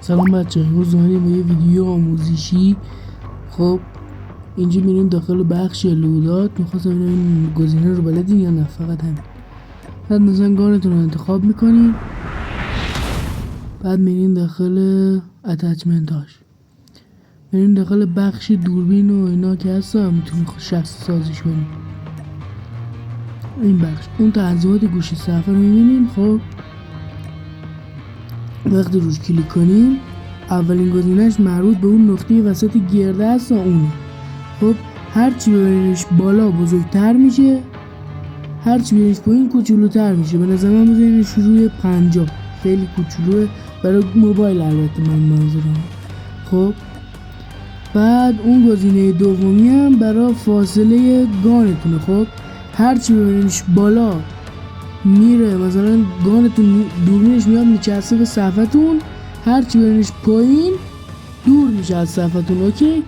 سلام بچه، امروز اومدیم با یه ویدیو آموزشی. خب اینجا میریم داخل بخش لودات. میخواستم ببینم این گزینه رو بلدین یا نه، فقط همین. بعد مثلا گانتون رو انتخاب میکنین، بعد میرین داخل اتچمنتاش، میرین داخل بخش دوربین و اینا که هستا، میتونین شخص سازیش کنین. این بخش اون تنظیمات گوشی صفحه رو میبینین. خب وقتی روش کلیک کنیم، اولین گزینهش مربوط به اون نقطه وسط گرده هست اونه. خب هرچی ببرینش بالا بزرگتر میشه، هرچی ببرینش پایین کوچولوتر میشه. به نظر من بذارینش روی 50، خیلی کوچولوه برای موبایل، البته من منظورم. خب بعد اون گزینه دومی هم برای فاصله گانتونه. خب هرچی ببرینش بالا میره، مثلا گانتون دوربینش میاد میچسبه به صفحتون، هرچی برینش پایین دور میشه از صفحتون. اوکی.